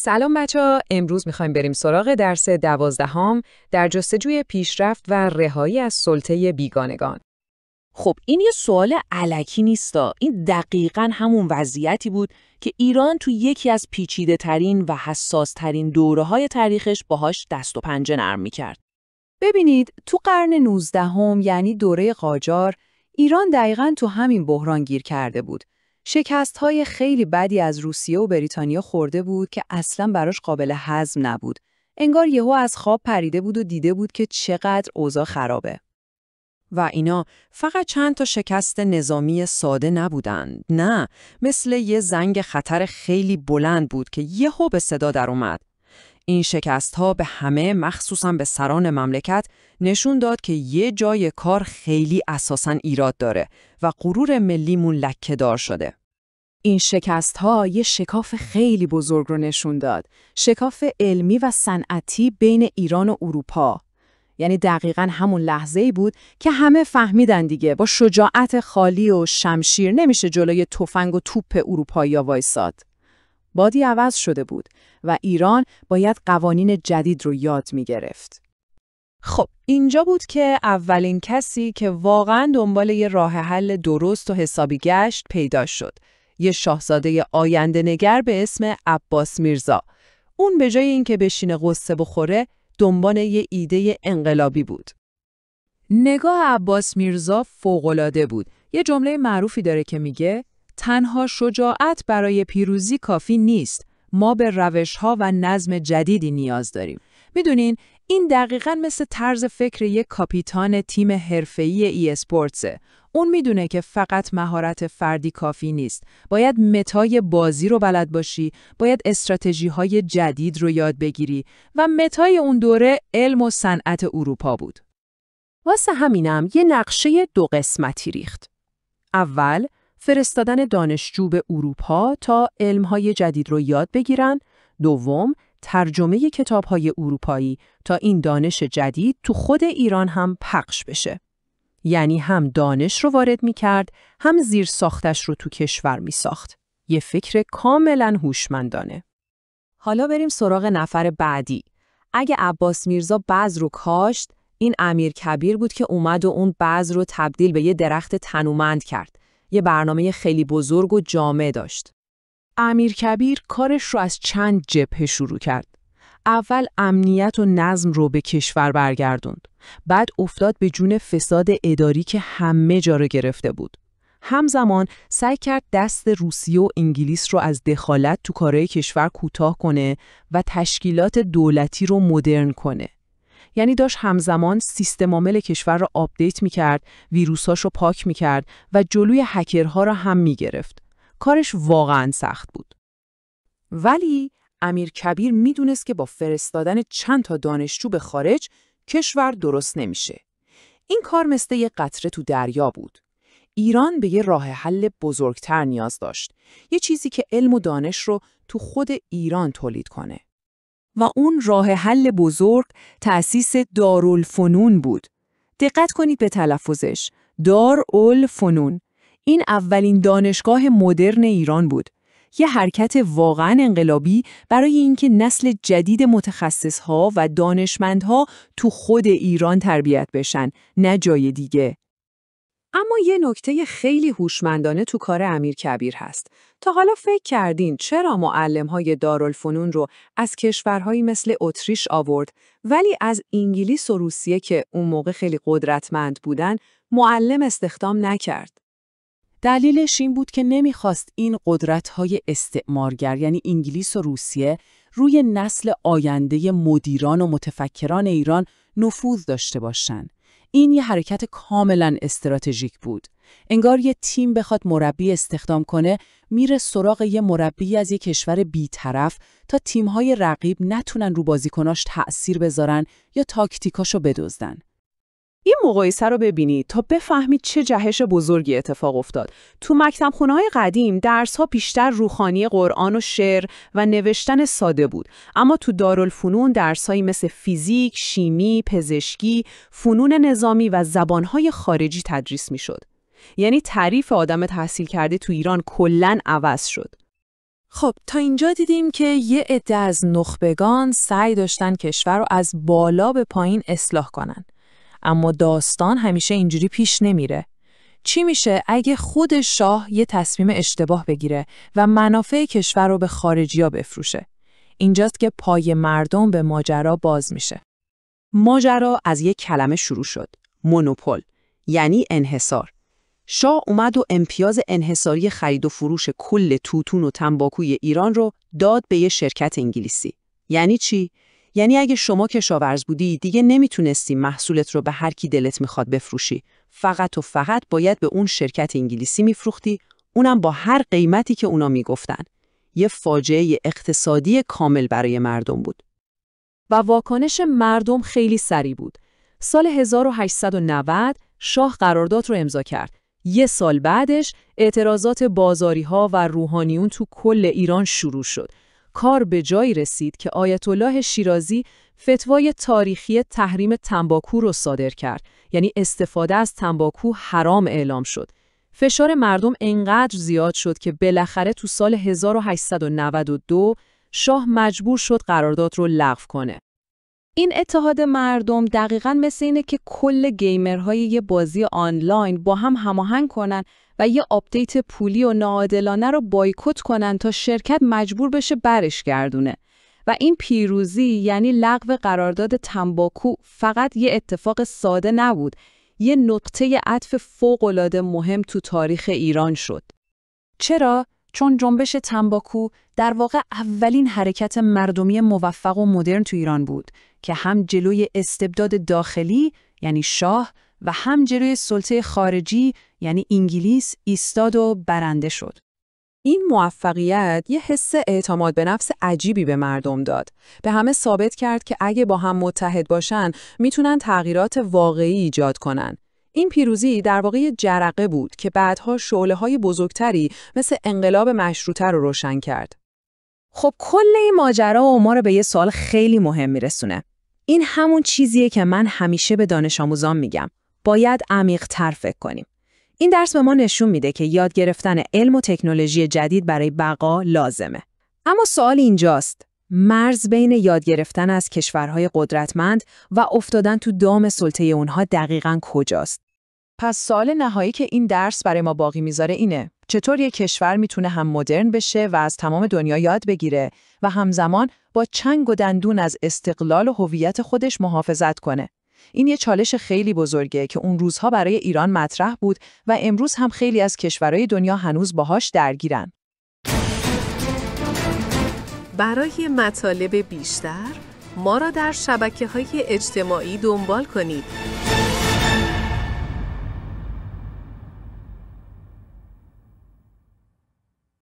سلام بچه‌ها، امروز می‌خوایم بریم سراغ درس 12 در جستجوی پیشرفت و رهایی از سلطه بیگانگان. خب این یه سوال الکی نیستا. این دقیقاً همون وضعیتی بود که ایران تو یکی از پیچیده‌ترین و حساس‌ترین دوره‌های تاریخش باهاش دست و پنجه نرم می‌کرد. ببینید، تو قرن 19 یعنی دوره قاجار، ایران دقیقاً تو همین بحران گیر کرده بود. شکست‌های خیلی بدی از روسیه و بریتانیا خورده بود که اصلاً براش قابل هضم نبود. انگار یهو از خواب پریده بود و دیده بود که چقدر اوضاع خرابه. و اینا فقط چند تا شکست نظامی ساده نبودن. نه، مثل یه زنگ خطر خیلی بلند بود که یهو به صدا در اومد. این شکست‌ها به همه، مخصوصاً به سران مملکت، نشون داد که یه جای کار خیلی اساساً ایراد داره و غرور ملیمون لکه‌دار شده. این شکست‌ها یه شکاف خیلی بزرگ رو نشون داد. شکاف علمی و صنعتی بین ایران و اروپا. یعنی دقیقاً همون لحظه‌ای بود که همه فهمیدن دیگه با شجاعت خالی و شمشیر نمیشه جلوی تفنگ و توپ اروپایی‌ها وایساد. بادی عوض شده بود و ایران باید قوانین جدید رو یاد می‌گرفت. خب اینجا بود که اولین کسی که واقعاً دنبال یه راه حل درست و حسابی گشت پیدا شد. یه شاهزاده آینده‌نگر به اسم عباس میرزا. اون به جای اینکه بشینه قصه بخوره، دنبال یه ایده انقلابی بود. نگاه عباس میرزا فوق‌العاده بود. یه جمله معروفی داره که میگه تنها شجاعت برای پیروزی کافی نیست. ما به روش‌ها و نظم جدیدی نیاز داریم. میدونین این دقیقاً مثل طرز فکر یک کاپیتان تیم حرفه‌ای ای اسپورتسه. اون میدونه که فقط مهارت فردی کافی نیست. باید متای بازی رو بلد باشی، باید استراتژی‌های جدید رو یاد بگیری و متای اون دوره علم و صنعت اروپا بود. واسه همینم یه نقشه 2 قسمتی ریخت. اول، فرستادن دانشجو به اروپا تا علم‌های جدید رو یاد بگیرن. دوم، ترجمه کتاب‌های اروپایی تا این دانش جدید تو خود ایران هم پخش بشه. یعنی هم دانش رو وارد می‌کرد، هم زیر ساختش رو تو کشور می‌ساخت. یه فکر کاملاً هوشمندانه. حالا بریم سراغ نفر بعدی. اگه عباس میرزا بذر رو کاشت، این امیر کبیر بود که اومد و اون بذر رو تبدیل به یه درخت تنومند کرد. یه برنامه خیلی بزرگ و جامع داشت. امیر کبیر کارش رو از چند جبهه شروع کرد. اول امنیت و نظم رو به کشور برگردوند. بعد افتاد به جون فساد اداری که همه جا رو گرفته بود. همزمان سعی کرد دست روسیه و انگلیس رو از دخالت تو کارهای کشور کوتاه کنه و تشکیلات دولتی رو مدرن کنه. یعنی داشت همزمان سیستم عامل کشور رو آپدیت می‌کرد، ویروساش رو پاک می‌کرد و جلوی هکرها رو هم می‌گرفت. کارش واقعاً سخت بود. ولی امیر کبیر میدونست که با فرستادن چند تا دانشجو به خارج کشور درست نمیشه. این کار مثل یه قطره تو دریا بود. ایران به یه راه حل بزرگتر نیاز داشت. یه چیزی که علم و دانش رو تو خود ایران تولید کنه. و اون راه حل بزرگ تأسیس دارالفنون بود. دقت کنید به تلفظش. دارالفنون. این اولین دانشگاه مدرن ایران بود. یه حرکت واقعاً انقلابی برای اینکه نسل جدید متخصصها و دانشمندها تو خود ایران تربیت بشن، نه جای دیگه. اما یه نکته خیلی هوشمندانه تو کار امیر کبیر هست. تا حالا فکر کردین چرا معلم‌های دارالفنون رو از کشورهایی مثل اتریش آورد ولی از انگلیس و روسیه که اون موقع خیلی قدرتمند بودن معلم استخدام نکرد؟ دلیلش این بود که نمیخواست این قدرت‌های استعمارگر یعنی انگلیس و روسیه روی نسل آینده مدیران و متفکران ایران نفوذ داشته باشن. این یه حرکت کاملاً استراتژیک بود. انگار یه تیم بخواد مربی استخدام کنه، میره سراغ یه مربی از یه کشور بی‌طرف تا تیم‌های رقیب نتونن رو بازیکناش تأثیر بذارن یا تاکتیکاشو بدزدن. این مقایسه رو ببینید تا بفهمید چه جهش بزرگی اتفاق افتاد. تو مکتبخونه‌های قدیم درس‌ها بیشتر روحانی قرآن و شعر و نوشتن ساده بود، اما تو دارالفنون درس‌هایی مثل فیزیک، شیمی، پزشکی، فنون نظامی و زبان‌های خارجی تدریس می‌شد. یعنی تعریف آدم تحصیل کرده تو ایران کلاً عوض شد. خب تا اینجا دیدیم که یه عده از نخبگان سعی داشتن کشور رو از بالا به پایین اصلاح کنن. اما داستان همیشه اینجوری پیش نمیره. چی میشه اگه خود شاه یه تصمیم اشتباه بگیره و منافع کشور رو به خارجی‌ها بفروشه؟ اینجاست که پای مردم به ماجرا باز میشه. ماجرا از یک کلمه شروع شد. مونوپول، یعنی انحصار. شاه اومد و امتیاز انحصاری خرید و فروش کل توتون و تنباکوی ایران رو داد به یه شرکت انگلیسی. یعنی چی؟ یعنی اگه شما کشاورز بودی دیگه نمیتونستی محصولت رو به هر کی دلت میخواد بفروشی. فقط و فقط باید به اون شرکت انگلیسی میفروختی، اونم با هر قیمتی که اونا میگفتن. یه فاجعه اقتصادی کامل برای مردم بود. و واکنش مردم خیلی سریع بود. سال 1890 شاه قرارداد رو امضا کرد. یه سال بعدش اعتراضات بازاری‌ها و روحانیون تو کل ایران شروع شد. کار به جایی رسید که آیت الله شیرازی فتوای تاریخی تحریم تنباکو رو صادر کرد. یعنی استفاده از تنباکو حرام اعلام شد. فشار مردم انقدر زیاد شد که بالاخره تو سال 1892 شاه مجبور شد قرارداد رو لغو کنه. این اتحاد مردم دقیقاً مثل اینه که کل گیمرهای یه بازی آنلاین با هم هماهنگ کنن و یه آپدیت پولی و ناعادلانه رو بایکوت کنن تا شرکت مجبور بشه برش گردونه. و این پیروزی یعنی لغو قرارداد تنباکو فقط یه اتفاق ساده نبود، یه نقطه عطف فوق‌العاده مهم تو تاریخ ایران شد. چرا؟ چون جنبش تنباکو در واقع اولین حرکت مردمی موفق و مدرن تو ایران بود که هم جلوی استبداد داخلی یعنی شاه و هم جلوی سلطه خارجی یعنی انگلیس ایستاد و برنده شد. این موفقیت یه حس اعتماد به نفس عجیبی به مردم داد. به همه ثابت کرد که اگه با هم متحد باشن میتونن تغییرات واقعی ایجاد کنن. این پیروزی در واقع یه جرقه بود که بعدها شعله‌های بزرگتری مثل انقلاب مشروطه رو روشن کرد. خب کل این ماجرا ما رو به یه سوال خیلی مهم میرسونه. این همون چیزیه که من همیشه به دانش آموزان میگم. باید عمیق‌تر فکر کنیم. این درس به ما نشون میده که یاد گرفتن علم و تکنولوژی جدید برای بقا لازمه. اما سوال اینجاست، مرز بین یاد گرفتن از کشورهای قدرتمند و افتادن تو دام سلطه اونها دقیقاً کجاست؟ پس سوال نهایی که این درس برای ما باقی میذاره اینه: چطور یک کشور میتونه هم مدرن بشه و از تمام دنیا یاد بگیره و همزمان با چنگ و دندون از استقلال و هویت خودش محافظت کنه؟ این یه چالش خیلی بزرگه که اون روزها برای ایران مطرح بود و امروز هم خیلی از کشورهای دنیا هنوز باهاش درگیرن. برای مطالب بیشتر ما را در شبکه‌های اجتماعی دنبال کنید.